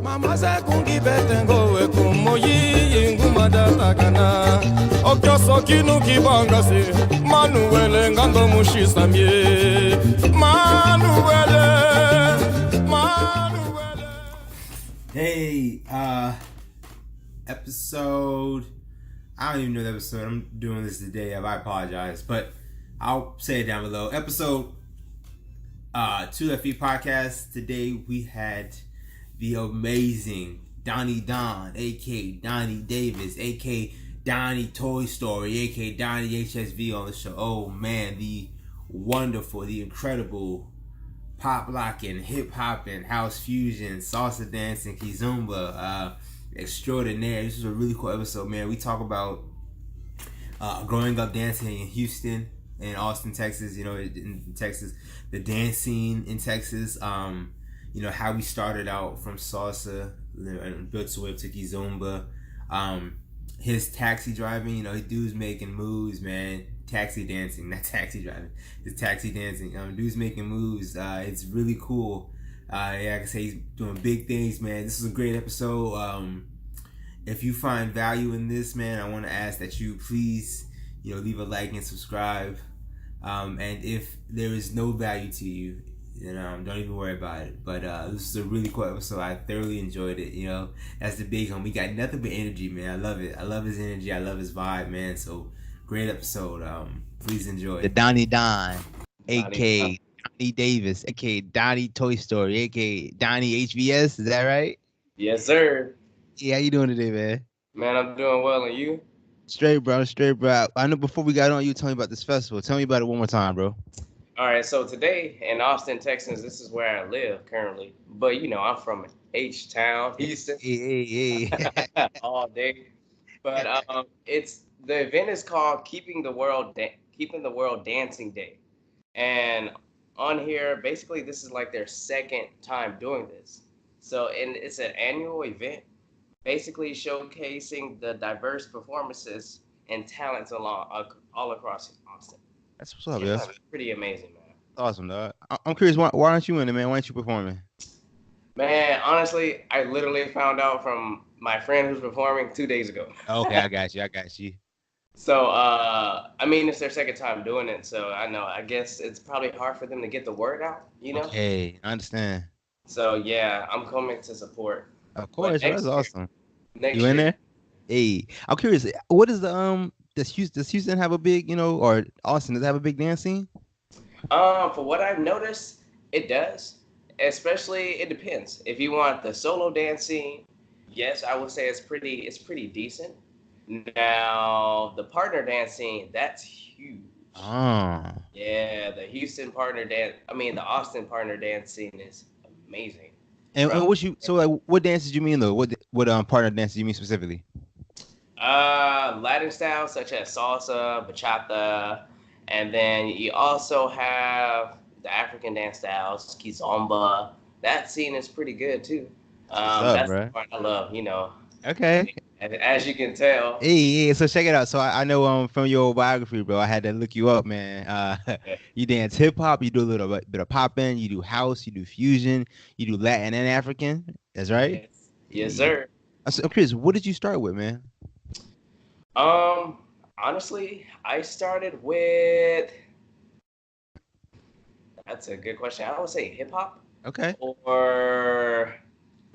Mama kungi betengo we kumoyi ingumada takana. Okyo sokinu kibanga se Manuele ngando mushisamye. Manuele. Hey, episode. I don't even know the episode. I'm doing this today. I apologize, but I'll say it down below. Episode 2 Left Feet Podcast. Today we had the amazing Donnie Don, aka Donnie Davis, aka Donnie Toy Story, aka Donnie HSV on the show. Oh man, the wonderful, the incredible pop locking, hip hopping, house fusion, salsa dancing, Kizomba, extraordinaire. This is a really cool episode, man. We talk about growing up dancing in Houston and Austin, Texas. You know, in Texas, the dance scene in Texas. You know, how we started out from salsa and built our way up to Kizomba. His taxi driving, you know, dude's making moves, man. Taxi dancing, not taxi driving. It's taxi dancing. Dude's making moves. It's really cool. Yeah, I can say he's doing big things, man. This is a great episode. If you find value in this, man, I want to ask that you please, you know, leave a like and subscribe. And if there is no value to you, you know, don't even worry about it. But this is a really cool episode. I thoroughly enjoyed it. You know, that's the big one. We got nothing but energy, man. I love it. I love his energy. I love his vibe, man. So great episode. Please enjoy. The Donnie Don, aka Donnie Davis, aka Donnie Toy Story, aka Donnie HBS. Is that right? Yes, sir. Yeah, how you doing today, man? Man, I'm doing well, and you? Straight, bro. Straight, bro. I know before we got on, you told me about this festival. Tell me about it one more time, bro. All right, so today in Austin, Texas, this is where I live currently. But, you know, I'm from H-Town, Houston, Hey. all day. But the event is called Keeping the World Dancing Day. And on here, basically, this is like their second time doing this. So, and it's an annual event, basically showcasing the diverse performances and talents all across Austin. That's what's up, Yeah, yeah. it's pretty amazing, man. Awesome, dog. I'm curious, why aren't you in it, man? Why aren't you performing? Man, honestly, I literally found out from my friend who's performing 2 days ago. Okay, I got you. So, I mean, it's their second time doing it, so I guess it's probably hard for them to get the word out, you know? Okay, I understand. So, yeah, I'm coming to support. Of course, bro, that's awesome. Next You in year, there? Hey, I'm curious. What is the does Houston have a big, you know, or Austin, does it have a big dance scene? For what I've noticed, it does. Especially, it depends. If you want the solo dancing, yes, I would say it's pretty decent. Now, the partner dancing, that's huge. Oh. Yeah, the the Austin partner dance scene is amazing. And what dance did you mean though? What partner dance do you mean specifically? Latin styles such as salsa, bachata, and then you also have the African dance styles, Kizomba. That scene is pretty good too. That's the part I love, you know. Okay. As you can tell. Hey, so check it out. So I know from your biography, bro. I had to look you up, man. You dance hip hop, you do a little bit of popping, you do house, you do fusion, you do Latin and African. That's right. Yes, sir. I'm curious, what did you start with, man? Honestly, I started with. That's a good question. I would say hip hop. Okay. Or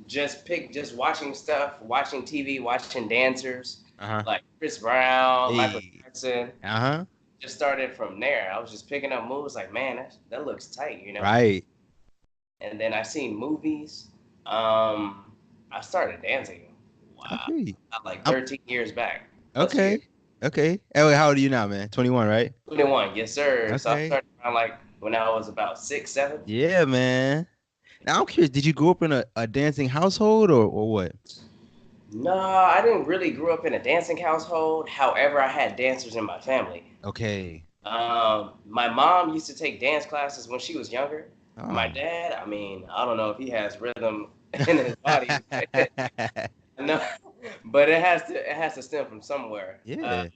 just watching stuff, watching TV, watching dancers like Chris Brown, Michael Jackson. Just started from there. I was just picking up moves like, man, that looks tight, you know? Right. And then I seen movies. I started dancing. Wow. Okay. Like 13 years back. Okay. Okay. Hey, wait, how old are you now, man? 21, right? 21, yes, sir. Okay. So I started around like when I was about 6, 7. Yeah, man. Now I'm curious, did you grow up in a dancing household or what? No, I didn't really grow up in a dancing household. However, I had dancers in my family. Okay. My mom used to take dance classes when she was younger. Oh. My dad, I mean, I don't know if he has rhythm in his body. No, but it has to stem from somewhere. Yeah.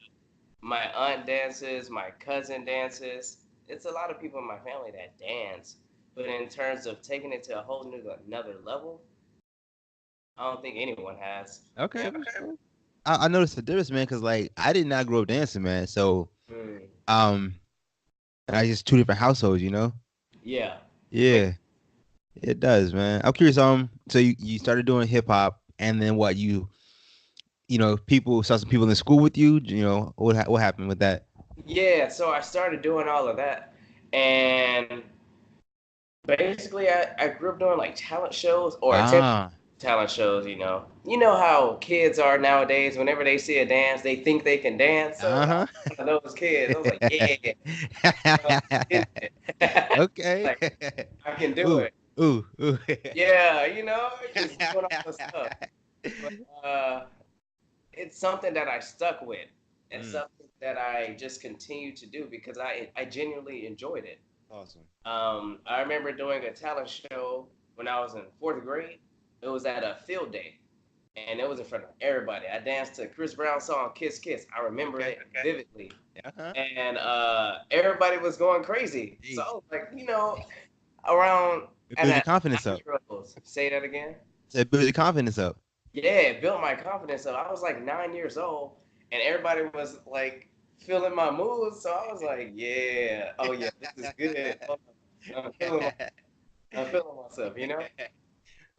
My aunt dances, my cousin dances. It's a lot of people in my family that dance. But in terms of taking it to a whole another level, I don't think anyone has. Okay. I noticed the difference, man, because like I did not grow up dancing, man. So Mm, um, I just two different households, you know. yeah. Yeah, it does, man. I'm curious. So you started doing hip hop, and then what people saw some people in school with you. You know what happened with that? Yeah, so I started doing all of that. And basically, I grew up doing like talent shows or attempting Ah, talent shows, you know. You know how kids are nowadays, whenever they see a dance, they think they can dance. So I uh was one of those kids. I was like, yeah, huh. Okay. like I can do Ooh, it. ooh. Yeah, just doing all the stuff. But it's something that I stuck with. It's Mm, something that I just continued to do because I genuinely enjoyed it. awesome. I remember doing a talent show when I was in fourth grade. It was at a field day, and it was in front of everybody. I danced to Chris Brown's song "Kiss Kiss." I remember Okay. it vividly, Uh-huh. and everybody was going crazy. So Hey, I was like, around it at builds your a confidence up. 9 year olds. Say that again. It builds your confidence up. Yeah, it built my confidence up. I was like 9 years old, and everybody was like feeling my moves. So I was like, yeah, oh yeah, this is good. I'm feeling, I'm feeling myself.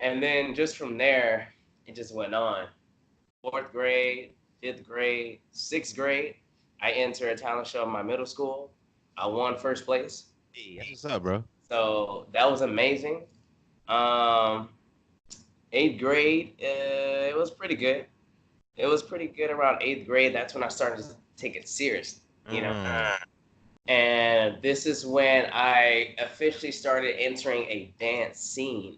And then just from there, it just went on. Fourth grade, fifth grade, sixth grade, I entered a talent show in my middle school. I won first place. Hey, that's what's up, bro. So that was amazing. Um, Eighth grade, it was pretty good. It was pretty good around eighth grade. That's when I started to take it serious, you know. Mm. And this is when I officially started entering a dance scene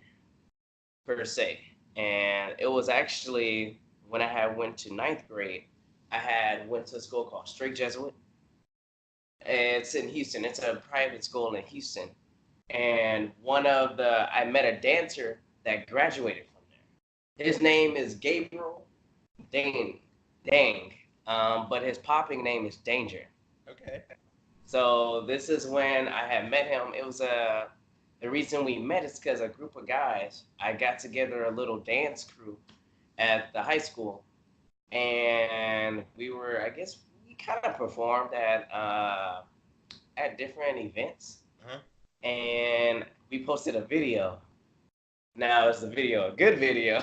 per se. And it was actually when I had went to ninth grade, I had went to a school called Straight Jesuit. It's in Houston. It's a private school in Houston. And I met a dancer that graduated from there. His name is Gabriel Dang, but his popping name is Danger. Okay. So this is when I had met him. It was the reason we met is because a group of guys, I got together a little dance crew at the high school, and I guess we kind of performed at different events, Uh-huh. and we posted a video. Now it's a video, a good video.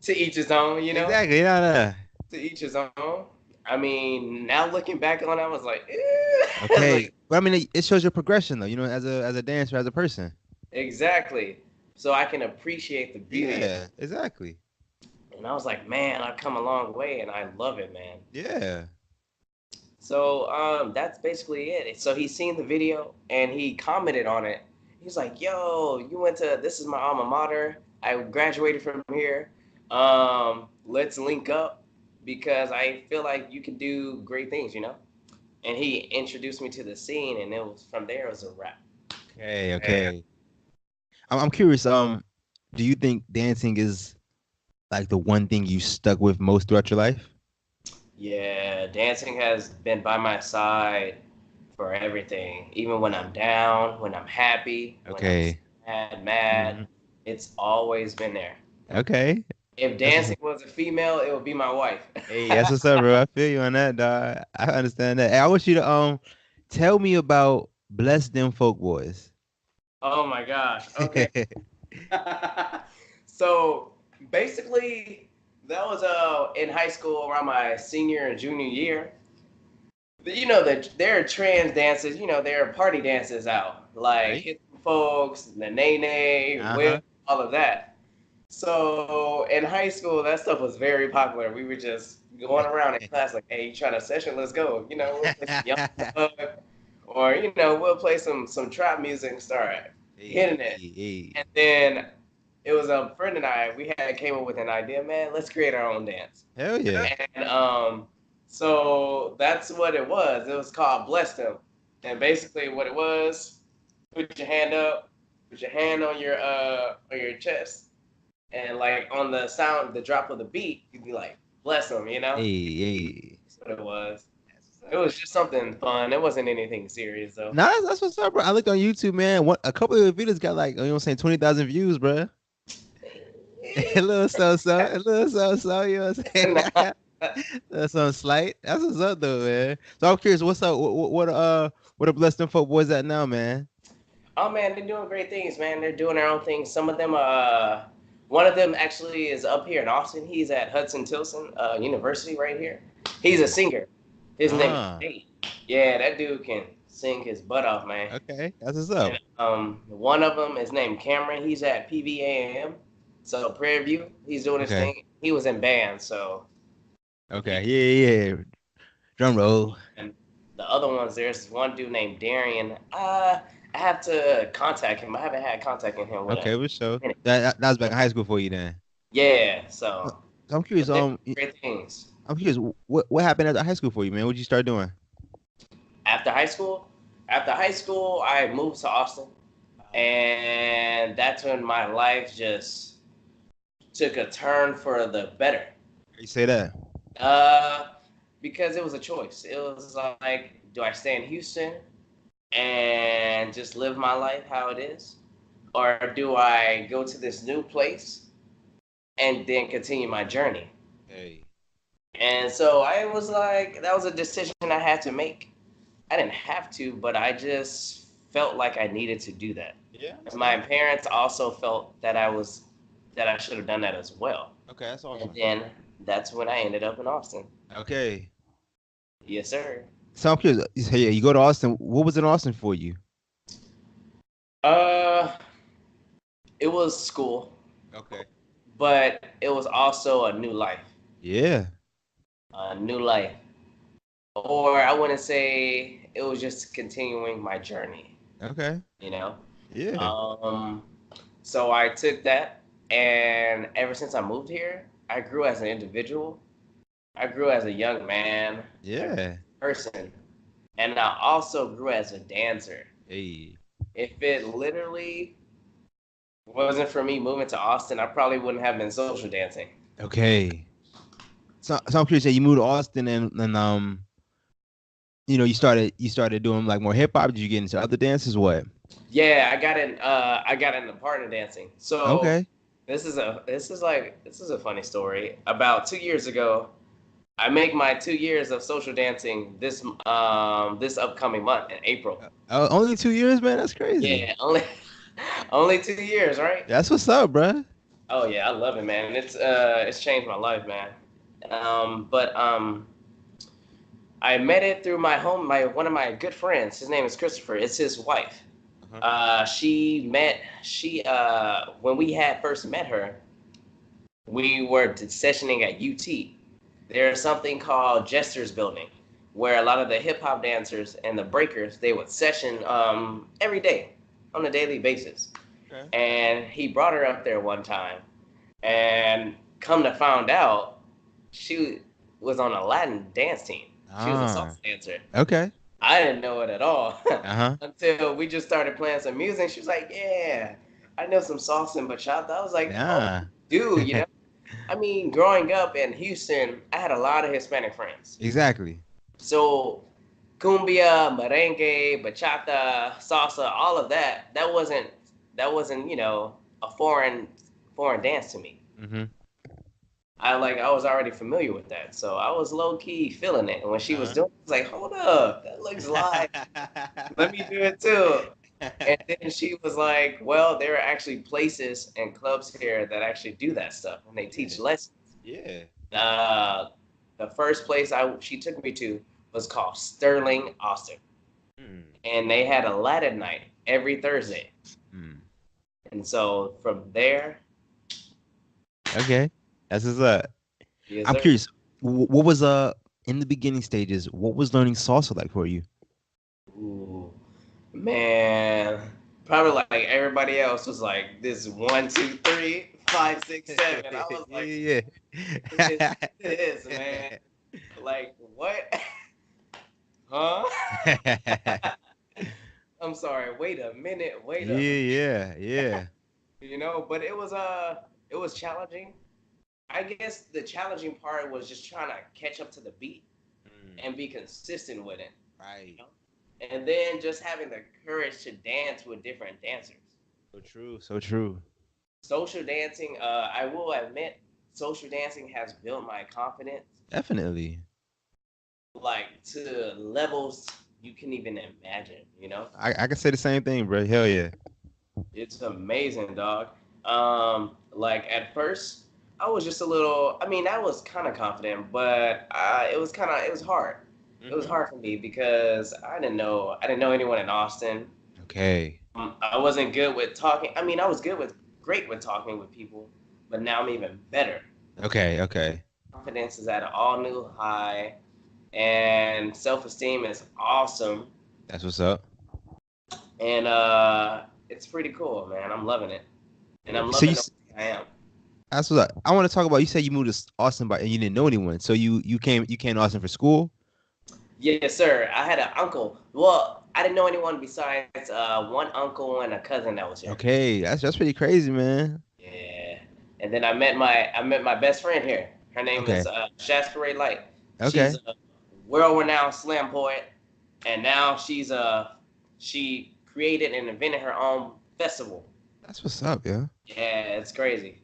To each his own. Exactly. No. To each his own. I mean, now looking back on it, I was like, eh. Okay, Like, but I mean, it shows your progression, though. You know, as a dancer, as a person. exactly. So I can appreciate the beauty. Yeah, exactly. And I was like, man, I've come a long way, and I love it, man. Yeah. So that's basically it. So he's seen the video and he commented on it. He's like, "Yo, this is my alma mater. I graduated from here. Let's link up because I feel like you can do great things." And he introduced me to the scene, and from there it was a wrap. Okay. I'm curious. Do you think dancing is like the one thing you stuck with most throughout your life? Yeah, dancing has been by my side for everything. Even when I'm down, when I'm happy, when I'm Okay. mad, Mhm. it's always been there. Okay. If That's what's dancing was a female, it would be my wife. Hey, that's what's up, bro. I feel you on that, dog. I understand that. Hey, I want you to tell me about Bless Them Folk Boys. Oh my gosh. Okay. So basically, that was in high school around my senior and junior year. That there are trans dances. There are party dances out like Right? Hit Them Folks, the Nene, Uh-huh. Whip, all of that. So in high school, that stuff was very popular. We were just going around in class like, "Hey, you trying to session? Let's go." We'll play some Young Thug, or we'll play some trap music and start Hey, hitting it. hey. And then it was a friend and I. We had came up with an idea, man. Let's create our own dance. Hell yeah. And so that's what it was. It was called Bless Them. And basically, what it was, put your hand up, put your hand on your chest, and like on the sound, the drop of the beat, you'd be like, bless them. Hey. That's what it was. It was just something fun. It wasn't anything serious though. Nah, that's what's up, bro. I looked on YouTube, man. A couple of the videos got like, you know what I'm saying, 20,000 views, bro. A little so, a little so, you know what I'm saying? Nah. That's some slight. That's what's up, though, man. So I'm curious, what's up? What are Bless Them Folk Boys at now, man? Oh man, they're doing great things, man. They're doing their own thing. Some of them, one of them actually is up here in Austin. He's at Hudson Tilson University right here. He's a singer. His name is Ah, Nate. Yeah, that dude can sing his butt off, man. okay, that's what's up. And, one of them is named Cameron. He's at PVAM. So Prairie View, he's doing his Okay, thing. He was in band, so okay, yeah. Drum roll. and the other ones, there's one dude named Darian. I have to contact him. I haven't had contact with him with Okay, a for sure. minute. That was back in high school for you then. Yeah, So so I'm curious. but they're great things. I'm curious. What happened after high school for you, man? What'd you start doing? After high school, I moved to Austin, and that's when my life just took a turn for the better. You say that? Uh, because it was a choice. It was like, do I stay in Houston and just live my life how it is, or do I go to this new place and then continue my journey? Hey. And so I was like, that was a decision I had to make. I didn't have to, but I just felt like I needed to do that. Yeah. And my parents also felt that I should have done that as well. Okay, that's And awesome. then that's when I ended up in Austin. Okay. Yes, sir. So I'm curious. Hey, you go to Austin. What was in Austin for you? Uh, it was school, Okay. but it was also a new life. Yeah. A new life. Or I wouldn't say it was just continuing my journey, Okay. you know? Yeah. So I took that, and ever since I moved here, I grew as an individual. I grew as a young man, Yeah. person, and I also grew as a dancer. Hey. If it literally wasn't for me moving to Austin, I probably wouldn't have been social dancing. Okay. So I'm curious. You moved to Austin and you started doing like more hip hop. Did you get into other dances? What? Yeah, I got into partner dancing. So Okay. this is a funny story. About 2 years ago, I make my 2 years of social dancing this upcoming month in April. Only 2 years, man. That's crazy. Yeah, only 2 years, right? That's what's up, bro. Oh yeah, I love it, man. It's changed my life, man. But I met it through one of my good friends. His name is Christopher. It's his wife. When we had first met her, we were sessioning at UT. There's something called Jester's Building, where a lot of the hip hop dancers and the breakers, they would session every day on a daily basis. Okay. And he brought her up there one time, and come to find out, she was on a Latin dance team. She was a salsa dancer. Okay. I didn't know it at all Uh-huh. until we just started playing some music. She was like, "Yeah, I know some salsa and bachata." I was like, Yeah. "Oh, dude, you know." I mean, growing up in Houston, I had a lot of Hispanic friends. Exactly. So cumbia, merengue, bachata, salsa, all of that wasn't, a foreign dance to me. Mm-hmm. I was already familiar with that. So I was low key feeling it. And when she was doing it, I was like, hold up, that looks live. Let me do it too. And then she was like, well, there are actually places and clubs here that actually do that stuff and they teach lessons. Yeah. The first place she took me to was called Sterling, Austin. And they had a Latin night every Thursday. And so from there. Okay. That's what's up. Yes, I'm sir. curious. What was in the beginning stages? What was learning salsa like for you? Ooh, man, probably like everybody else was like this 1, 2, 3, 5, 6, 7. I was like, yeah. it is, man. Like what? Huh? I'm sorry. Wait a minute. Wait a minute. Yeah. But it was challenging. I guess the challenging part was just trying to catch up to the beat and be consistent with it. Right. You know? And then just having the courage to dance with different dancers. So true. So true. Social dancing, I will admit, social dancing has built my confidence Definitely. like to levels you can even imagine, you know? I can say the same thing, bro. Hell yeah. It's amazing, dog. Like at first, I was just a little. I mean, I was kind of confident, but it was it was hard. It was Mhm. hard for me because I didn't know anyone in Austin. Okay. I wasn't good with talking. I mean, I was great with talking with people, but now I'm even better. Okay. Okay. Confidence is at an all new high, and self esteem is awesome, That's what's up. and it's pretty cool, man. I'm loving it, and I'm So loving the way I am. that's what I want to talk about. You said you moved to Austin, and you didn't know anyone. So you came to Austin for school. Yes, sir. I had an uncle. Well, I didn't know anyone besides one uncle and a cousin that was here. Okay, that's pretty crazy, man. Yeah. And then I met my best friend here. Her name Okay. is Shasper Light. Okay. She's a world-renowned slam poet, and now she created and invented her own festival. That's what's up, yeah. Yeah, it's crazy.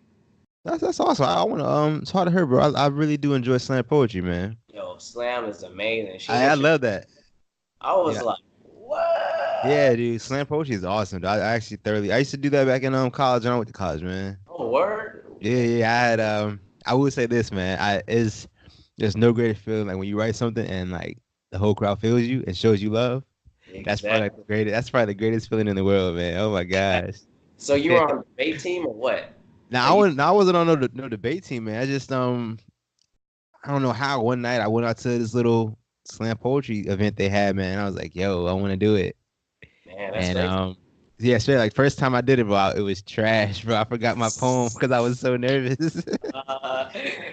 That's awesome. I want to talk to her, bro. I really do enjoy slam poetry, man. Yo, slam is amazing. I love that. I was Yeah. like, what? Yeah, dude. Slam poetry is awesome. Dude. I actually thoroughly. I used to do that back in college. When I went to college, man. Oh, word. Yeah. I had I would say this, man. There's no greater feeling like when you write something and like the whole crowd feels you and shows you love. That's probably like the greatest. That's probably the greatest feeling in the world, man. Oh my gosh. So you were on the debate team or what? Now I wasn't on no debate team, man. I just I don't know how one night I went out to this little slam poetry event they had, man. I was like, yo, I want to do it. Man, that's And crazy. yeah, straight like first time I did it, bro, it was trash, bro. I forgot my poem because I was so nervous.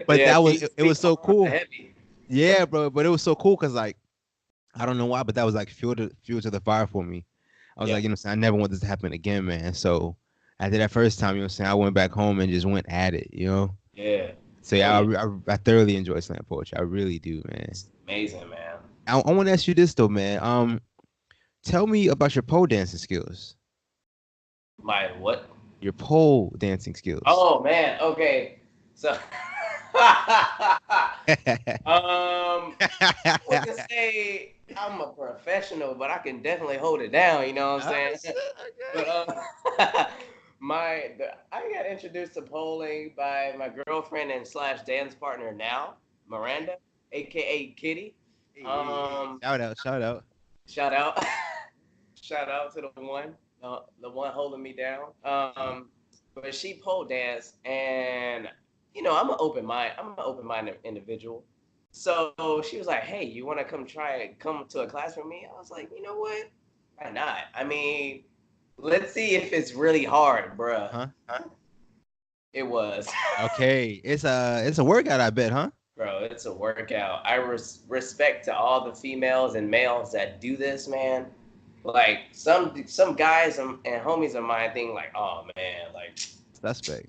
But Yeah, it was so cool. heavy. Yeah, bro. But it was so cool because like I don't know why, but that was like fuel to the fire for me. I was Yeah. like, you know what I'm saying, I never want this to happen again, man. So after that first time, you know what I'm saying, I went back home and just went at it, you know? Yeah. So yeah, I thoroughly enjoy slam poetry. I really do, man. It's amazing, man. I want to ask you this though, man. Tell me about your pole dancing skills. My what? Your pole dancing skills. Oh man, okay. So I wouldn't say I'm a professional, but I can definitely hold it down, you know what I'm saying? But I got introduced to polling by my girlfriend and / dance partner now, Miranda, aka Kitty. Shout out. Shout out, shout out to the one holding me down. But she pole danced, and you know I'm an open-minded individual. So she was like, "Hey, you want to come to a class with me?" I was like, "You know what? Why not? I mean, let's see if it's really hard, bruh." Huh? It was. Okay, it's a workout, I bet, huh? Bro, it's a workout. I respect to all the females and males that do this, man. Like some guys and homies of mine think like, oh man, like Suspect.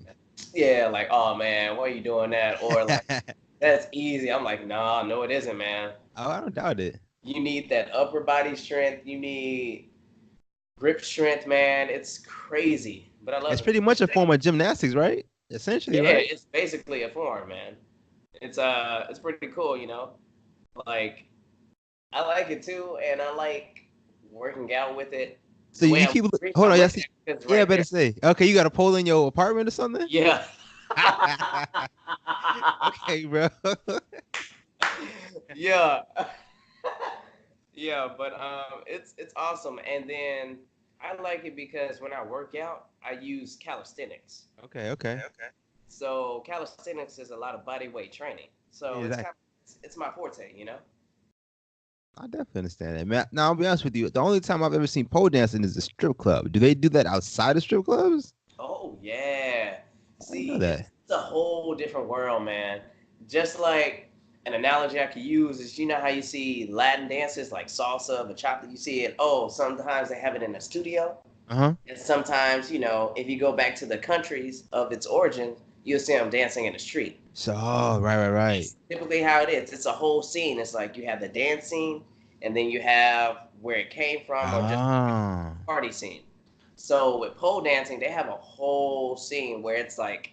yeah, like oh man, why are you doing that? Or like that's easy. I'm like, nah, no, it isn't, man. Oh, I don't doubt it. You need that upper body strength. You need grip strength, man. It's crazy, but I love It's it. pretty much a form of gymnastics, right? Essentially, Yeah, right? it's basically a form, man. It's pretty cool, you know. Like I like it too, and I like working out with it. So you keep hold on, yes. Yeah, better say. Okay, you got a pole in your apartment or something? Yeah. Okay, bro. Yeah. Yeah, but it's awesome. And then I like it because when I work out, I use calisthenics. Okay. So calisthenics is a lot of body weight training. So Yeah, it's my forte, you know? I definitely understand that, man. Now I'll be honest with you. The only time I've ever seen pole dancing is a strip club. Do they do that outside of strip clubs? Oh yeah. I See, know that. it's a whole different world, man. Just like an analogy I could use is, you know how you see Latin dances like salsa, bachata, you see it, sometimes they have it in a studio. Uh-huh. And sometimes, you know, if you go back to the countries of its origin, you'll see them dancing in the street. So, right. That's typically how it is. It's a whole scene. It's like you have the dance scene, and then you have where it came from, or just Ah, party scene. So with pole dancing, they have a whole scene where it's like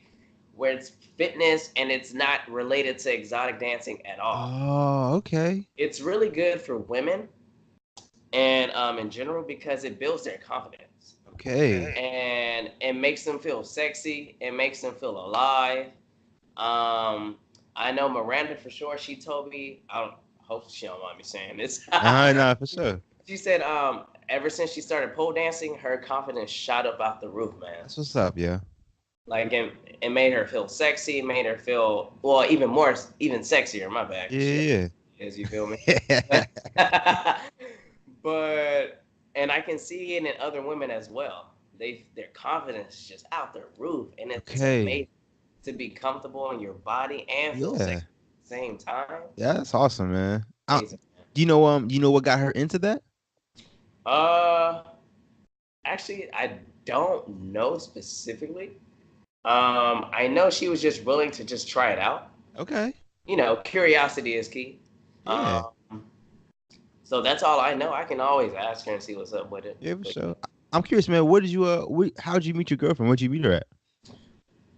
where it's fitness and it's not related to exotic dancing at all. oh, okay, It's really good for women and in general because it builds their confidence okay. and it makes them feel sexy. It makes them feel alive. I know Miranda for sure. She told me. I don't. Hope she don't mind me saying this. No, for sure. She said, ever since she started pole dancing, her confidence shot up out the roof, man. That's what's up, yeah. Like, it made her feel sexy. It made her feel, well, even more, even sexier. My bad. Yeah. As you feel me. But, and I can see it in other women as well. Their confidence is just out the roof, and it's amazing to be comfortable in your body and feel sexy at the same time. Yeah, that's awesome, man. Do you know what got her into that? Actually, I don't know specifically. I know she was just willing to just try it out. Okay. You know, curiosity is key. Yeah. So that's all I know. I can always ask her and see what's up with it. Yeah, for sure. I'm curious, man. What did you how'd you meet your girlfriend? Where'd you meet her at?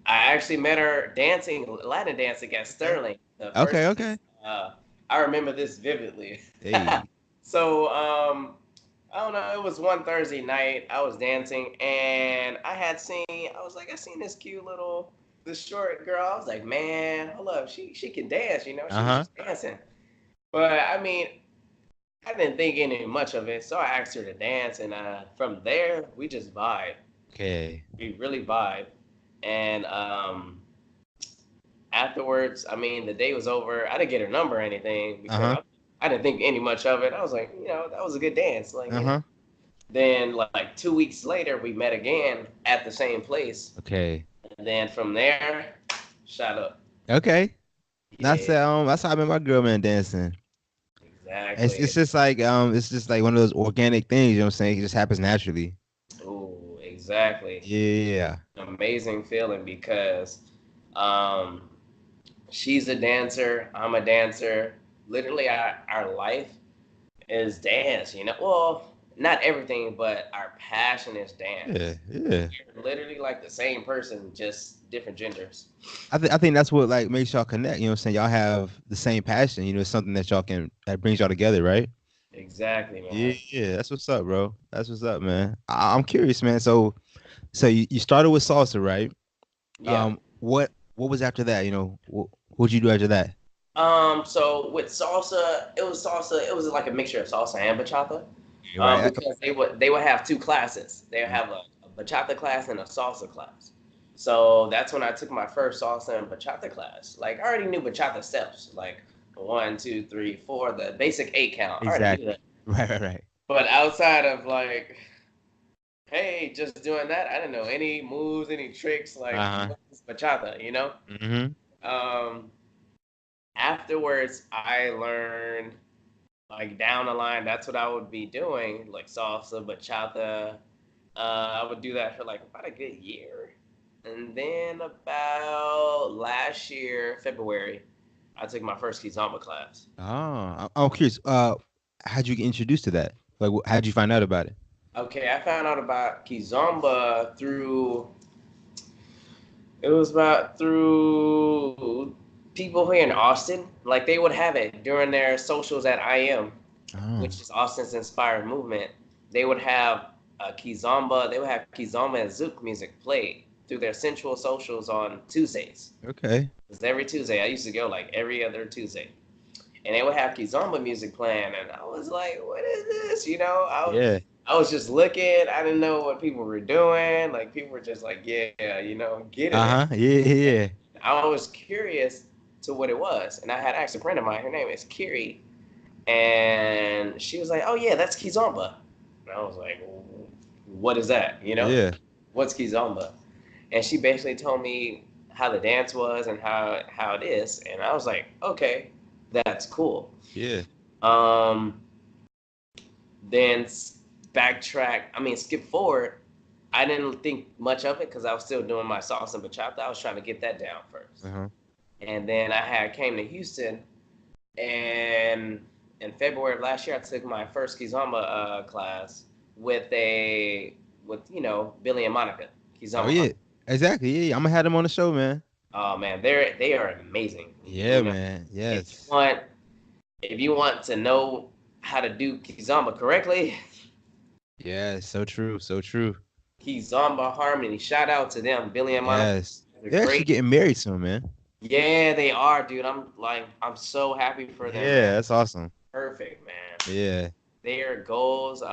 I actually met her dancing, Latin dancing at Sterling. Okay. I remember this vividly. Hey. So, I don't know. It was one Thursday night. I was dancing, and I seen this cute this short girl. I was like, man, hold up, she can dance, you know. She was just dancing. But I mean, I didn't think any much of it, so I asked her to dance, and from there we just vibe. Okay. We really vibe, and afterwards, I mean, the day was over. I didn't get her number or anything because I didn't think any much of it. I was like, that was a good dance. Like, then like 2 weeks later, we met again at the same place. Okay. And then from there, shot up. Okay. Yeah. That's how I met my girl, man, dancing. Exactly. It's just like one of those organic things, you know what I'm saying? It just happens naturally. Oh, exactly. Yeah. Amazing feeling because she's a dancer, I'm a dancer. Literally our life is dance, you know. Well, not everything, but our passion is dance. Yeah. We're literally like the same person, just different genders. I think that's what like makes y'all connect, you know what I'm saying? Y'all have the same passion, it's something that brings y'all together, right? Exactly, man. Yeah, that's what's up, bro. That's what's up, man. I'm curious, man. So you started with salsa, right? Yeah. What was after that? What'd you do after that? So with salsa, it was like a mixture of salsa and bachata. Right. Because they would have two classes. They would have a bachata class and a salsa class. So that's when I took my first salsa and bachata class. Like I already knew bachata steps, like 1, 2, 3, 4, the basic 8 count. Exactly. Right. But outside of like, hey, just doing that, I didn't know any moves, any tricks, like bachata, you know? Mm-hmm. Afterwards, I learned, like down the line, that's what I would be doing, like salsa, bachata. I would do that for like about a good year. And then about last year, February, I took my first Kizomba class. Oh, I'm curious. How'd you get introduced to that? Like, how'd you find out about it? Okay, I found out about Kizomba through people here in Austin. Like they would have it during their socials at IM, which is Austin's Inspired Movement. They would have Kizomba. They would have Kizomba and Zouk music played through their sensual socials on Tuesdays. Okay. It was every Tuesday. I used to go like every other Tuesday. And they would have Kizomba music playing, and I was like, what is this? You know, I was just looking. I didn't know what people were doing. Like, people were just like, yeah, you know, get it. Yeah. I was curious to what it was. And I had asked a friend of mine, her name is Kiri, and she was like, oh, yeah, that's Kizomba. And I was like, what is that? You know? Yeah. What's Kizomba? And she basically told me how the dance was and how it is. And I was like, okay, that's cool. Yeah. Then skip forward. I didn't think much of it because I was still doing my salsa and bachata. I was trying to get that down first. And then I came to Houston, and in February of last year, I took my first Kizomba class with Billy and Monica. Kizomba. Oh yeah, exactly. Yeah, I'm gonna have them on the show, man. Oh man, they are amazing. Yeah, man. Yes. If you want to know how to do Kizomba correctly, Yeah, so true, so true. Kizomba Harmony. Shout out to them, Billy and Monica. Yes, they're actually getting married soon, man. Yeah, they are, dude. I'm so happy for them. Yeah, man. that's awesome. Perfect, man. Yeah. Their goals,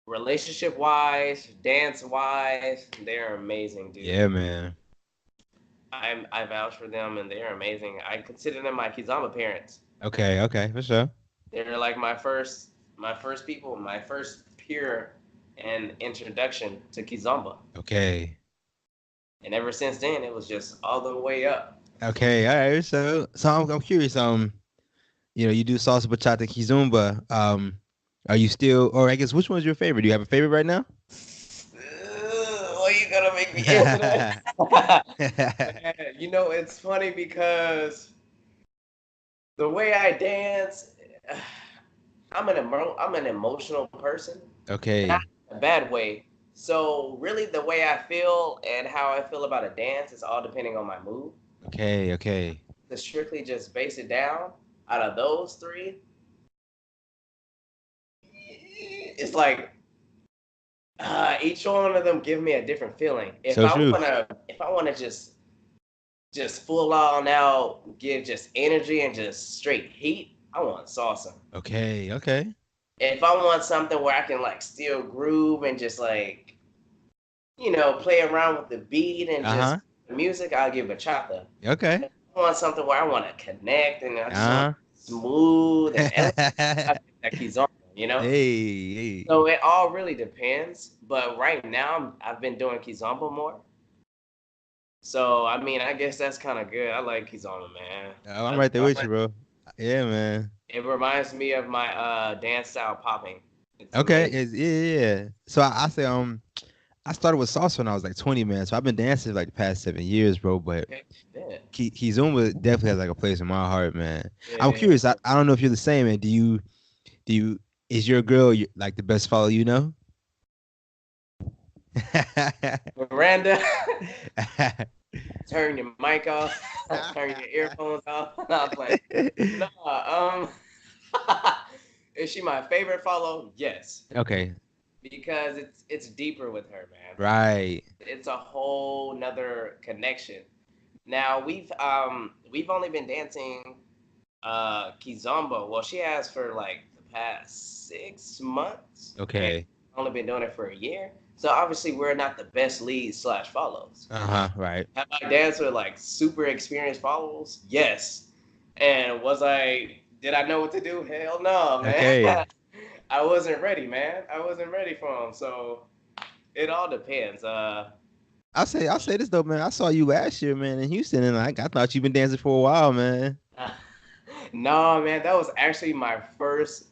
relationship wise, dance wise, they're amazing, dude. Yeah, man. I vouch for them, and they're amazing. I consider them my Kizomba parents. Okay, for sure. They're like my first people, my first peer and introduction to Kizomba. Okay. And ever since then, it was just all the way up. Okay, all right. So I'm curious. You do salsa, bachata, kizomba. Are you still, or I guess which one's your favorite? Do you have a favorite right now? Why you gonna make me answer that? It's funny because the way I dance, I'm an emotional person. Okay. Not in a bad way. So really, the way I feel and how I feel about a dance is all depending on my mood. Okay. To strictly just base it down, out of those three, it's like each one of them give me a different feeling. If I wanna just full on out give just energy and just straight heat, I want salsa. Okay. If I want something where I can like still groove and just like play around with the beat and just the music, I'll give bachata. Okay. If I want something where I want to connect and I just want smooth and that Kizomba, Hey. So it all really depends. But right now, I've been doing Kizomba more. So I mean, I guess that's kind of good. I like Kizomba, man. Oh, I'm right there with you, bro. Yeah, man. It reminds me of my dance style popping. Okay. Yeah. So I say I started with salsa when I was like 20, man. So I've been dancing like the past 7 years, bro. But Kizomba definitely has like a place in my heart, man. Yeah. I'm curious. I don't know if you're the same, man. Do you is your girl like the best follow you know? Miranda, turn your mic off, turn your earphones off. No, I was like, no, is she my favorite follow? Yes. Okay. Because it's deeper with her, man. Right. It's a whole nother connection. Now we've only been dancing Kizomba. Well, she has for like the past 6 months. Okay. Only been doing it for a year. So obviously we're not the best leads / follows. Right. Have I danced with like super experienced follows? Yes. And did I know what to do? Hell no, man. Okay. I wasn't ready, man. I wasn't ready for them. So it all depends. I'll say this though, man. I saw you last year, man, in Houston, and I thought you've been dancing for a while, man. No, man, that was actually my first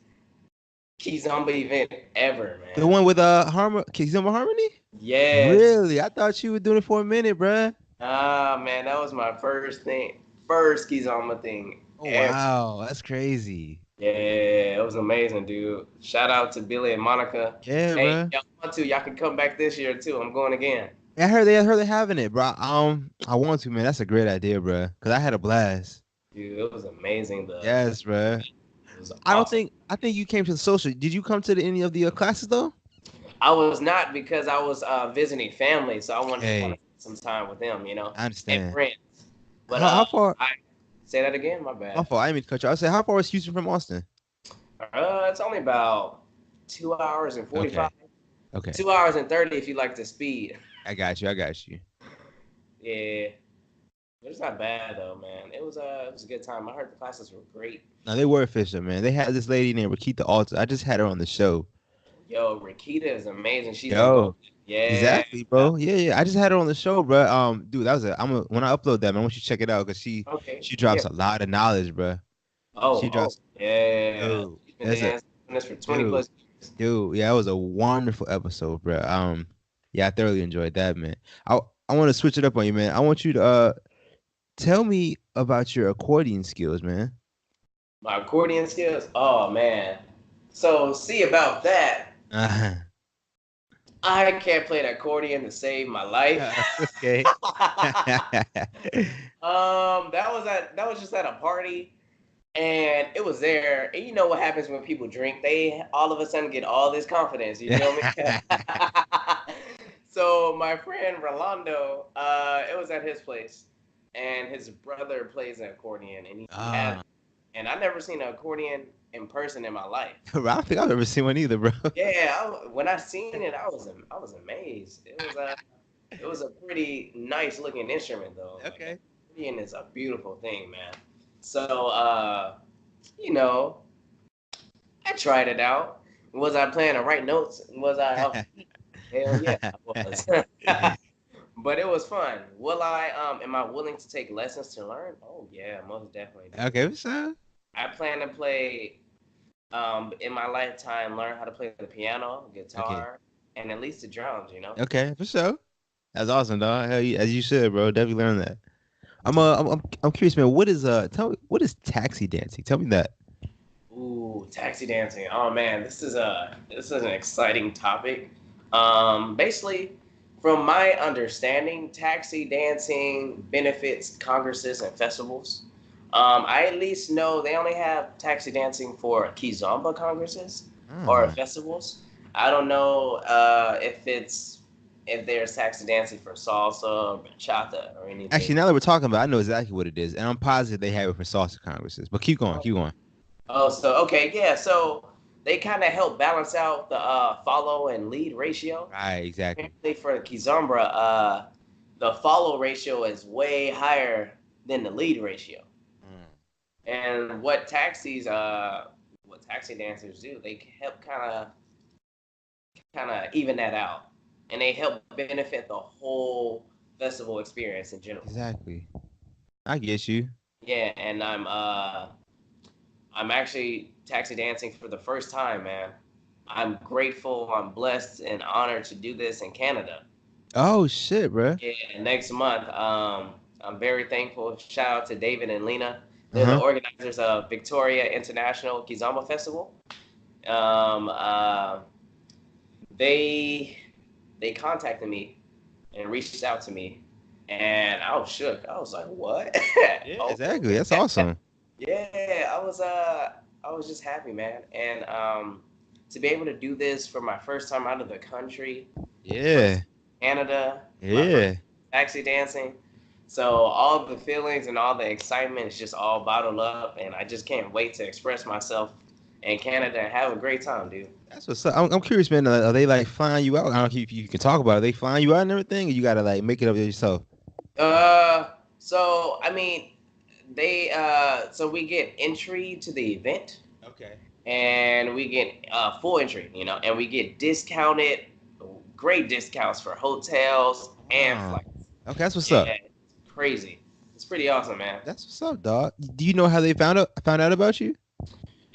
Kizomba event ever, man. The one with Kizomba Harmony? Yeah. Really? I thought you were doing it for a minute, bruh. Man, that was my first Kizomba thing. Oh, wow, that's crazy. Yeah, it was amazing, dude. Shout out to Billy and Monica. Yeah, hey, bro. Y'all can come back this year too. I'm going again. I heard they're having it, bro. I want to, man. That's a great idea, bro. Cause I had a blast. Dude, it was amazing. Yes, bro. Awesome. I think you came to the social. Did you come to any of the classes though? I was not because I was visiting family, so I wanted to spend some time with them, I understand. And friends. But how far? Say that again. My bad. How far? I didn't mean to cut you. I said, how far is Houston from Austin? It's only about 2 hours and 45. Okay. 2 hours and 30 if you like the speed. I got you. Yeah. But it's not bad though, man. It was a good time. I heard the classes were great. No, they were official, man. They had this lady named Rakita Alta. I just had her on the show. Yo, Rakita is amazing. She's yeah, exactly, bro. Yeah. I just had her on the show, bro. Dude, that was when I upload that, man, I want you to check it out because she drops a lot of knowledge, bro. Yeah. She's been dancing for 20 plus years. Dude, yeah, that was a wonderful episode, bro. Yeah, I thoroughly enjoyed that, man. I want to switch it up on you, man. I want you to tell me about your accordion skills, man. My accordion skills? Oh man. So see about that. Uh-huh. I can't play the accordion to save my life. Okay. That was just at a party, and it was there. And you know what happens when people drink? They all of a sudden get all this confidence. You feel me? So my friend Rolando, it was at his place, and his brother plays an accordion, and he had, and I never seen an accordion in person in my life. I don't think I've ever seen one either, bro. Yeah, when I seen it, I was amazed. It was a pretty nice looking instrument though. Okay. Like, accordion is a beautiful thing, man. So you know, I tried it out. Was I playing the right notes? Was I? Hell yeah, I was. But it was fun. Am I willing to take lessons to learn? Oh yeah, most definitely. Okay, what's up? I plan to play in my lifetime, learn how to play the piano, guitar, and at least the drums, you know? Okay, for sure. That's awesome, dog. Hell, as you should, bro. Definitely learn that. I'm curious, man. What is what is taxi dancing? Tell me that. Ooh, taxi dancing. Oh man, this is an exciting topic. Basically, from my understanding, taxi dancing benefits congresses and festivals. I at least know they only have taxi dancing for Kizomba congresses or festivals. I don't know if there's taxi dancing for salsa or bachata or anything. Actually, now that we're talking about it, I know exactly what it is, and I'm positive they have it for salsa congresses. But keep going, keep going. Oh, so okay, yeah. So they kind of help balance out the follow and lead ratio. Right, exactly. Apparently for Kizomba, the follow ratio is way higher than the lead ratio. And what taxi dancers do, they help kind of even that out, and they help benefit the whole festival experience in general. Exactly. I get you. Yeah, and I'm actually taxi dancing for the first time, man. I'm grateful, I'm blessed and honored to do this in Canada. Oh shit, bro. Yeah, next month. I'm very thankful. Shout out to David and Lena. They're the organizers of Victoria International Kizomba Festival. They contacted me and reached out to me, and I was shook. I was like, "What?" Yeah, exactly. That's awesome. Yeah, I was just happy, man, and to be able to do this for my first time out of the country. Yeah. Canada. Yeah. Taxi dancing. So all the feelings and all the excitement is just all bottled up, and I just can't wait to express myself in Canada and have a great time, dude. That's what's up. I'm curious, man. Are they like flying you out? I don't know if you can talk about it. Are they flying you out and everything, or you gotta like make it up yourself? So I mean, so we get entry to the event. Okay. And we get full entry, you know, and we get great discounts for hotels and flights. Okay, that's what's up. It's crazy. It's pretty awesome, man. That's what's up, dog. Do you know how they found out about you?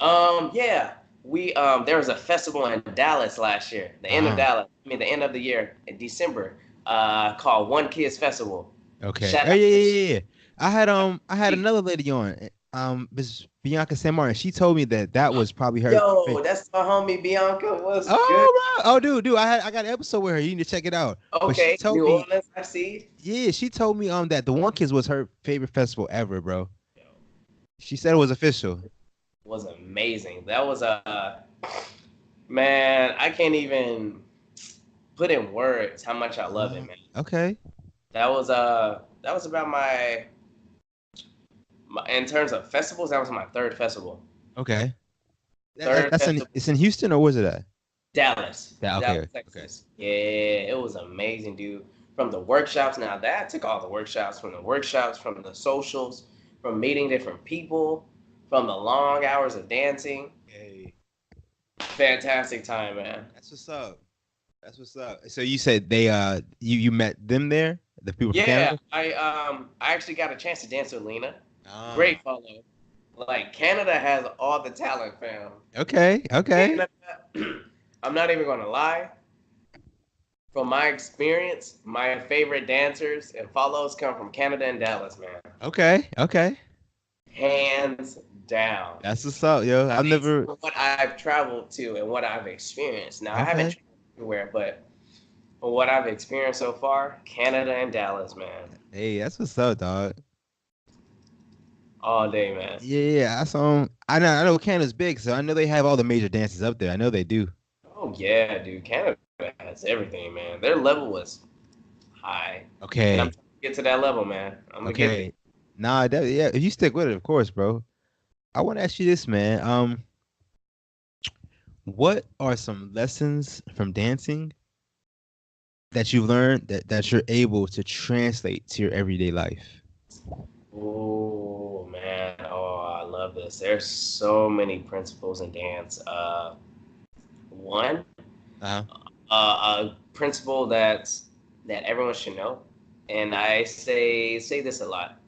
Yeah. There was a festival in Dallas last year, the end of the year in December, called One Kids Festival. Okay. Yeah. I had another lady on, Miss Bianca San Martin. She told me that was probably her. Yo, that's my homie Bianca. What's good? Right. Oh, dude, I got an episode with her. You need to check it out. Okay, New Orleans, I see. Yeah, she told me that the One Kids was her favorite festival ever, bro. She said it was official. It was amazing. That was man, I can't even put in words how much I love it, man. Okay. That was about my in terms of festivals, that was my third festival. Okay. It's in Houston, or was it at? Dallas. Dallas, Texas. Okay. Yeah, it was amazing, dude. From the workshops, now that took all the workshops, from the socials, from meeting different people, from the long hours of dancing. Hey. Fantastic time, man. That's what's up. So you said they you met them there, the people from Canada? I actually got a chance to dance with Lena. Great follow. Like, Canada has all the talent, fam. Okay. I'm not even gonna lie. From my experience, my favorite dancers and follows come from Canada and Dallas, man. Okay. Okay. Hands down. That's what's up, yo. I've never. What I've traveled to and what I've experienced. Now, I haven't Okay. traveled everywhere, but from what I've experienced so far, Canada and Dallas, man. Hey, that's what's up, dog. All day, man. Yeah, that's I know Canada's big, so I know they have all the major dances up there. I know they do. Oh, yeah, dude. Canada has everything, man. Their level was high. And I'm Okay. trying to get to that level, man. I'm going to get there. Okay. Nah, yeah. If you stick with it, of course, bro. I want to ask you this, man. What are some lessons from dancing that you've learned that you're able to translate to your everyday life? Oh, man. Oh, I love this. There's so many principles in dance. One, Uh-huh. a principle that everyone should know, and I say this a lot.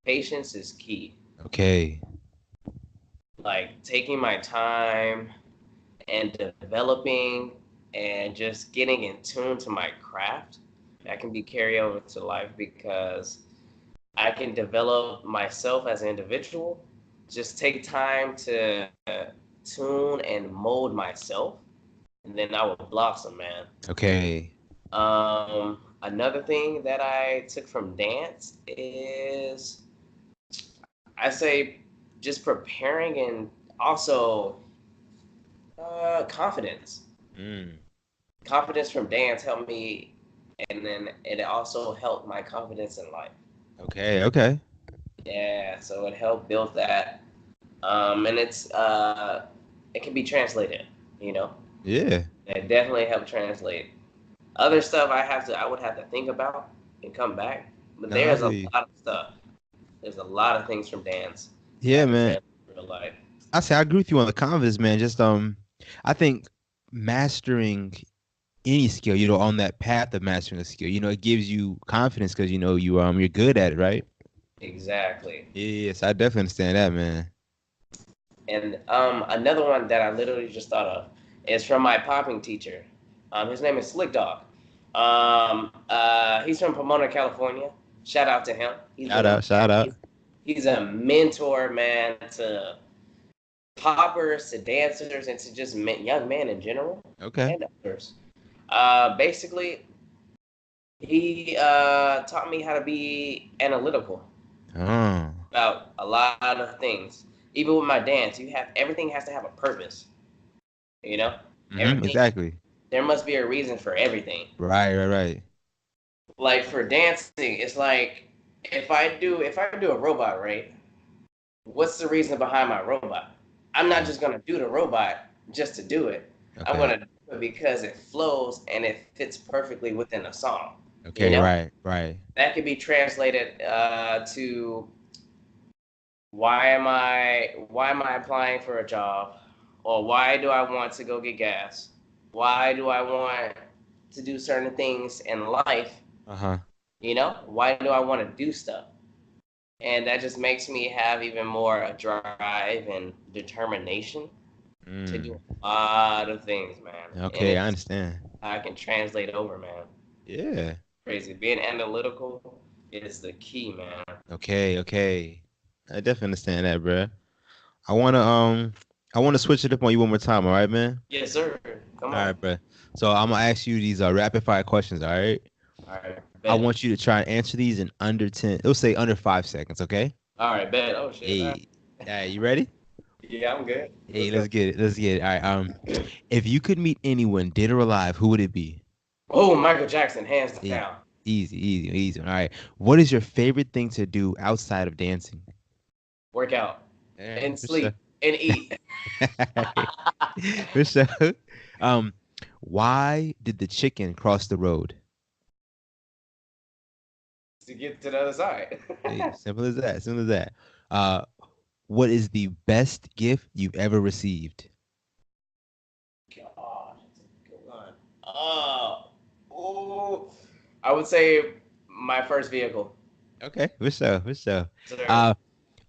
Patience is key. Okay. Like taking my time and developing and just getting in tune to my craft, that can be carry over to life because I can develop myself as an individual. Just take time to tune and mold myself, and then I will blossom, man. Okay. Another thing that I took from dance is I say just preparing and also confidence. Mm. Confidence from dance helped me, and then it also helped my confidence in life. Okay. Okay. Yeah, so it helped build that, and it can be translated. You know, Yeah. it definitely helped translate. Other stuff I would have to think about and come back. But No, I there's a feel you. lot of stuff. There's a lot of things from dance Yeah, that can man. translate to real life. I agree with you on the confidence, man. Just I think mastering any skill, on that path of mastering a skill, it gives you confidence because you're good at it, right? Exactly. Yes, I definitely understand that, man. And another one that I literally just thought of is from my popping teacher. His name is Slick Dog. He's from Pomona, California. Shout out to him. Shout out, shout out. He's a mentor, man, to poppers, to dancers, and to just young men in general Okay. and others. Basically, he taught me how to be analytical Oh. about a lot of things. Even with my dance, everything has to have a purpose. You know, everything. Exactly. There must be a reason for everything. Right, right, right. Like for dancing, it's like if I do a robot, right? What's the reason behind my robot? I'm not just gonna do the robot just to do it. I'm Okay. gonna do it because it flows and it fits perfectly within a song. Okay, right, right. That could be translated to why am I applying for a job, or why do I want to go get gas? Why do I want to do certain things in life? Uh-huh. Why do I want to do stuff? And that just makes me have even more a drive and determination to do a lot of things, man. Okay, I understand. I can translate over, man. Yeah. Crazy. Being analytical is the key, man. Okay, okay. I definitely understand that, bro. I wanna switch it up on you one more time, all right, man? Yes, sir. Come All on. right, bro. So I'm gonna ask you these rapid fire questions, all right? All right. I Bet. want you to try and answer these in under 10. It'll say under 5 seconds, okay? All right, bet. Oh shit. Hey. All right, you ready? Yeah, I'm good. Hey, let's get it. Let's get it. All right. If you could meet anyone, dead or alive, who would it be? Oh, Michael Jackson, hands down. Easy. All right. What is your favorite thing to do outside of dancing? Work out Yeah, and for sleep and eat. sure. For sure. Why did the chicken cross the road? To get to the other side. Hey, simple as that. Simple as that. What is the best gift you've ever received? God, that's a good one. Oh, I would say my first vehicle. Okay, for sure. Sir.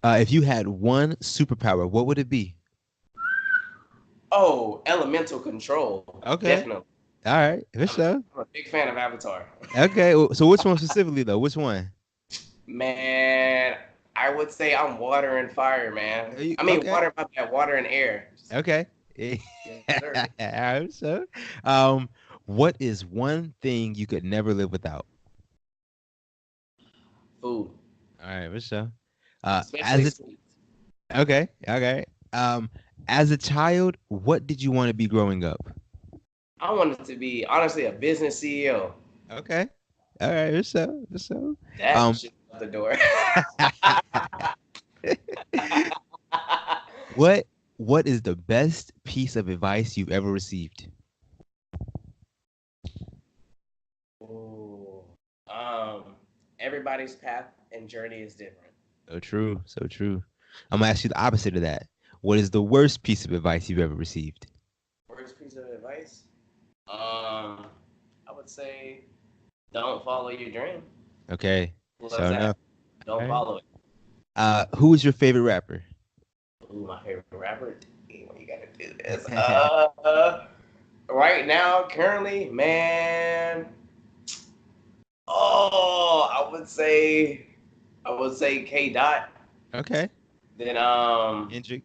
If you had one superpower, what would it be? Oh, elemental control. Okay. Definitely. All right. For I'm, sure. I'm a big fan of Avatar. Okay. So which one specifically though? Which one? Man, I would say I'm water and fire, man. I mean, Okay. water, my bad, water and air. Okay. Yes, All sir. right. So, um, what is one thing you could never live without? Food, All right. For sure. especially As a sweets. Okay. Okay. As a child, what did you want to be growing up? I wanted to be, honestly, a business CEO. Okay. All right. For sure. For sure. That Um. shit out the door. What What is the best piece of advice you've ever received? Ooh. Um, everybody's path and journey is different. So true. So true. I'm gonna ask you the opposite of that. What is the worst piece of advice you've ever received? Worst piece of advice? I would say don't follow your dream. Okay. What's So that? enough. All Don't right. follow it. Who is your favorite rapper? Ooh, my favorite rapper. Damn, you gotta do this. Right now, currently, man. Oh, I would say K Dot. Okay. Then Hendrick.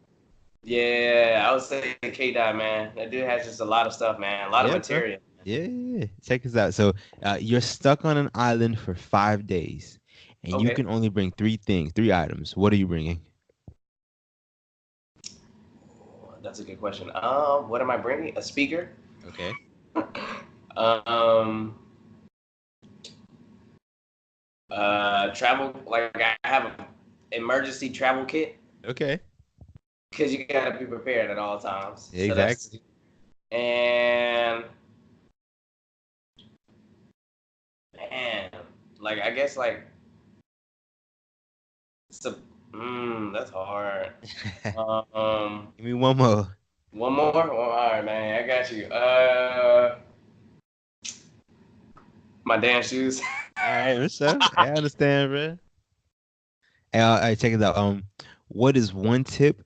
yeah, I would say K Dot, man. That dude has just a lot of stuff, man. A lot of Yeah, bro. material. Yeah. Check this out. So, you're stuck on an island for 5 days, and you Okay. can only bring three things, three items. What are you bringing? That's a good question. What am I bringing? A speaker? Okay. um, travel. Like I have an emergency travel kit Okay. because you gotta be prepared at all times. Yeah, So that's exactly. and man, like I guess like so. That's hard. Give me one more. One more. Well, all right, man. I got you. My dance shoes. All right, what's up? I understand, bro. Hey, hey, check it out. What is one tip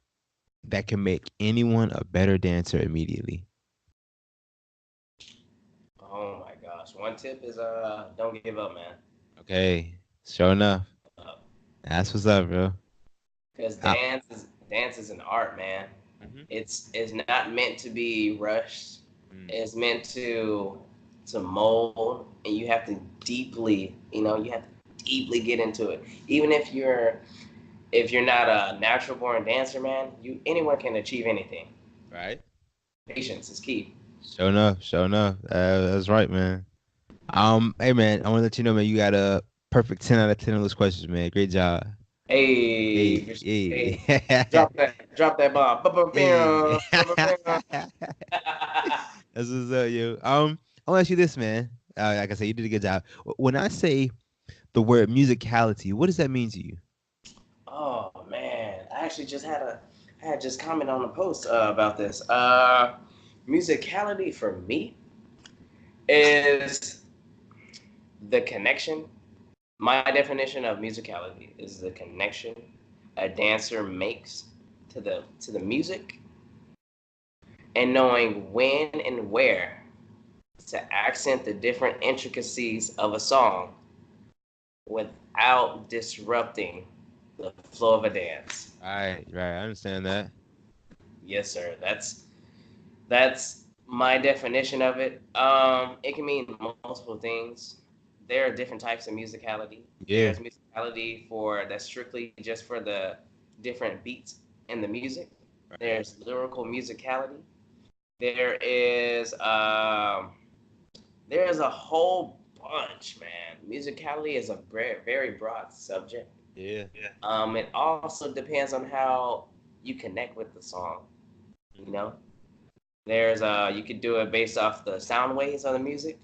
that can make anyone a better dancer immediately? Oh my gosh. One tip is don't give up, man. Okay, sure enough. That's what's up, bro. Because Uh, dance is an art, man. mhm. It's not meant to be rushed. Mm. It's meant to mold, and you have to deeply, you have to deeply get into it. Even if you're not a natural born dancer, man, anyone can achieve anything. Right. Patience is key. Sure enough. Sure enough. That's right, man. Hey, man, I want to let you know, man, you got a perfect 10 out of 10 on those questions, man. Great job. Hey, Hey, hey, hey, drop that bomb. hey. Ba-ba-bam, ba-ba-bam. That's what's up, yo. I want to ask you this, man. Like I said, you did a good job. When I say the word musicality, what does that mean to you? Oh man, I actually I had just commented on a post about this. Musicality for me is the connection. My definition of musicality is the connection a dancer makes to the music and knowing when and where to accent the different intricacies of a song without disrupting the flow of a dance. Right, right. I understand that. Yes, sir. That's my definition of it. It can mean multiple things. There are different types of musicality. Yeah. There's musicality that's strictly just for the different beats in the music. Right. There's lyrical musicality. There is a whole bunch, man. Musicality is a very broad subject. Yeah. It also depends on how you connect with the song. You know, you could do it based off the sound waves of the music.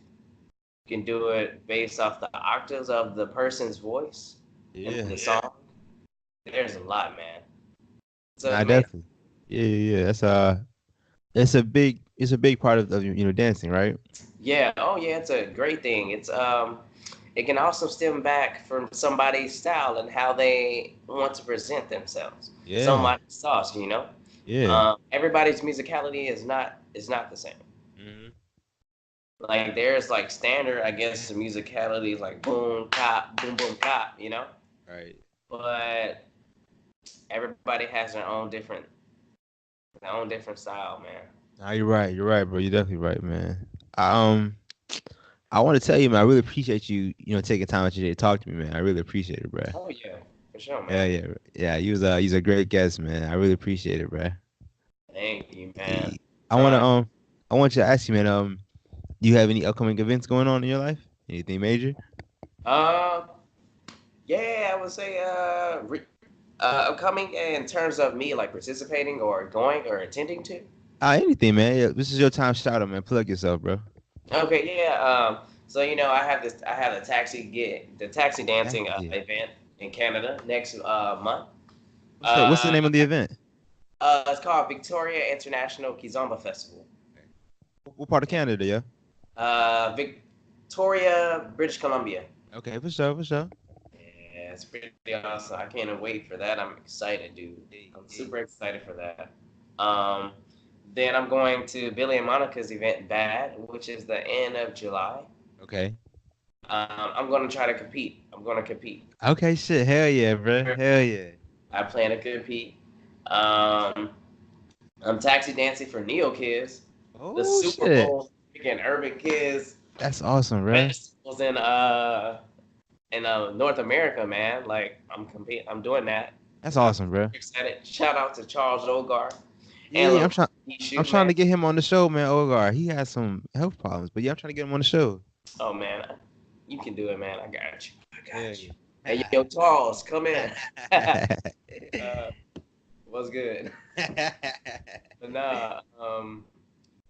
You can do it based off the octaves of the person's voice in the song. There's a lot, man. It's Nah, amazing. definitely. Yeah. It's a big part of dancing, right? Yeah. Oh, yeah. It's a great thing. It can also stem back from somebody's style and how they want to present themselves. Yeah. Somebody's sauce. Yeah. Everybody's musicality is not the same. Mm-hmm. Like there's like standard, I guess, musicality like boom cop, boom boom cop, you know. Right. But everybody has their own different style, man. Nah, you're right. You're right, bro. You're definitely right, man. I, um, I want to tell you, man. I really appreciate you, taking time out your day to talk to me, man. I really appreciate it, bro. Oh yeah, for sure, Yeah, man. yeah, yeah. You was a great guest, man. I really appreciate it, bro. Thank you, man. Eh, I wanna I want you to ask you, man. Do you have any upcoming events going on in your life? Anything major? Uh, yeah, I would say upcoming in terms of me like participating or going or attending to. Anything, man. Yeah, this is your time. Shout out, man. Plug yourself, bro. Okay, yeah. So I have the taxi dancing Yeah. event in Canada next month. What's the Uh, name of the event? it's called Victoria International Kizomba Festival. What part of Canada, yeah? Victoria, British Columbia. Okay, for sure, for sure. Yeah, it's pretty awesome. I can't wait for that. I'm excited, dude. I'm super excited for that. Um, then I'm going to Billy and Monica's event, Bad, which is the end of July. Okay. I'm going to try to compete. I'm going to compete. Okay, shit. Hell yeah, bro. Hell yeah. I plan to compete. Um, I'm taxi dancing for Neo Kids, the Oh Super shit. Bowl freaking Urban Kids That's awesome, bro. festivals in North America, man. Like I'm doing that. That's awesome, bro. Excited. Shout out to Charles Ogar Yeah, and yeah. I'm Shoot, trying man. to get him on the show, man. Ogar. He has some health problems, but yeah, I'm trying to get him on the show. Oh man, you can do it, man. I got you. I Yeah, got you. Hey, yo, Charles, come in. yeah. What's good? But nah,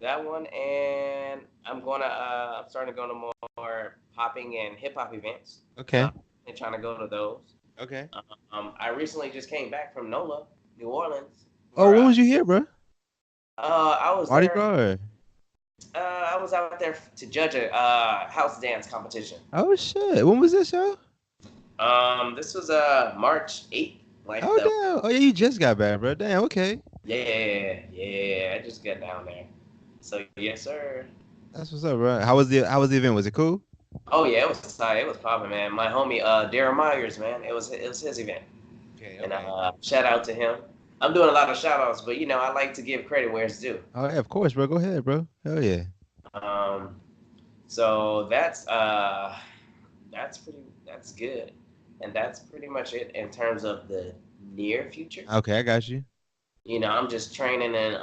that one, and I'm starting to go to more popping and hip hop events. Okay. And trying to go to those. Okay. I recently just came back from NOLA, New Orleans. Oh, Where, when was you here, bro? I was Mardi there. Gras. I was out there to judge a house dance competition. Oh shit. When was this, yo? This was March 8th. Like Oh damn. Oh yeah, you just got back, bro. Damn. Okay. yeah. I just got down there. So yes, sir. That's what's up, bro. How was the event? Was it cool? Oh yeah, it was tight. It was popping, man. My homie Darren Myers, man. It was his event. Okay. And shout out to him. I'm doing a lot of shout outs, but I like to give credit where it's due. Oh yeah, of course, bro. Go ahead, bro. Hell yeah. So that's good. And that's pretty much it in terms of the near future. Okay, I got you. I'm just training and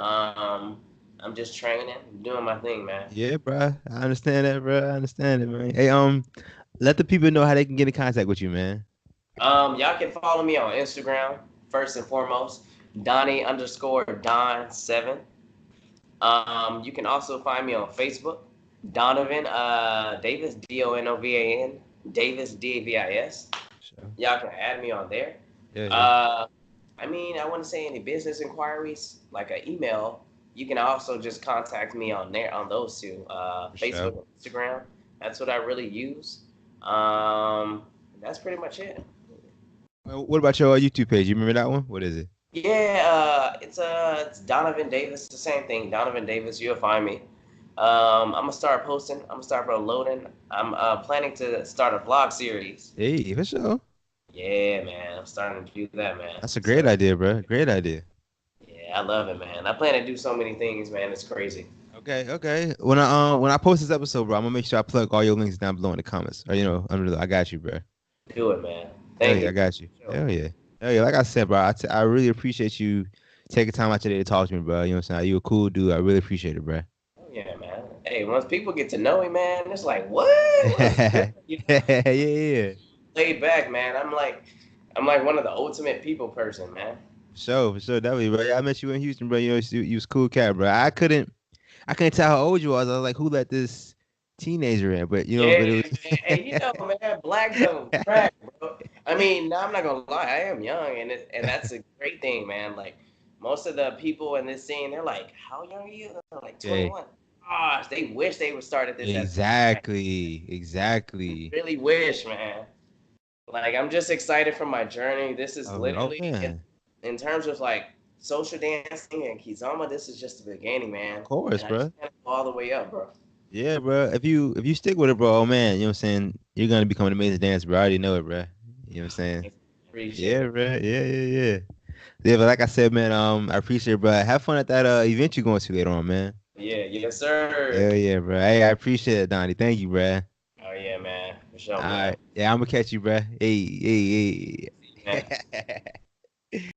doing my thing, man. Yeah, bro. I understand that, bro. I understand it, man. Hey, let the people know how they can get in contact with you, man. Y'all can follow me on Instagram first and foremost, Donnie_Don7. You can also find me on Facebook, Donovan Davis, Donovan Davis, Davis. Sure. Y'all can add me on there. Yeah. I wouldn't say any business inquiries, like an email. You can also just contact me on those two, Facebook and Instagram. That's what I really use. That's pretty much it. What about your YouTube page? You remember that one? What is it? Yeah, it's Donovan Davis. The same thing, Donovan Davis. You'll find me. I'm gonna start posting. I'm gonna start loading. I'm planning to start a vlog series. Hey, for sure. Yeah, man. I'm starting to do that, man. That's a great idea, bro. Great idea. Yeah, I love it, man. I plan to do so many things, man. It's crazy. Okay. When I post this episode, bro, I'm gonna make sure I plug all your links down below in the comments. Or I got you, bro. Do it, man. Thank you. I got you. Sure. Hell yeah. Like I said, bro, I really appreciate you taking time out today to talk to me, bro. You know what I'm saying? You a cool dude. I really appreciate it, bro. Oh, yeah, man. Hey, once people get to know me, man, it's like, what? Yeah. Laid back, man. I'm like one of the ultimate people person, man. For sure, definitely, bro. Yeah, I met you in Houston, bro. You was a cool cat, bro. I couldn't tell how old you was. I was like, who let this teenager in? But but it was... Hey, man, black don't crack, bro. I'm not gonna lie, I am young, and that's a great thing, man. Like most of the people in this scene, they're like, "How young are you?" They're like 21. Gosh, they wish they would start at this. Exactly. Really wish, man. Like I'm just excited for my journey. This is literally in terms of like social dancing and Kizomba, this is just the beginning, man. Of course, And I bro. just gotta go all the way up, bro. Yeah, bro. If you stick with it, bro, oh man, you know what I'm saying? You're gonna become an amazing dancer, bro. I already know it, bro. You know what I'm saying? Appreciate Yeah, it. bro. Yeah. Yeah, but like I said, man, I appreciate it, bro. Have fun at that event you're going to later on, man. Yeah, yes, sir. Hell yeah, bro. Hey, I appreciate it, Donnie. Thank you, bro. Oh yeah, man. For sure, All man. right. Yeah, I'm gonna catch you, bro. Hey. See you, man.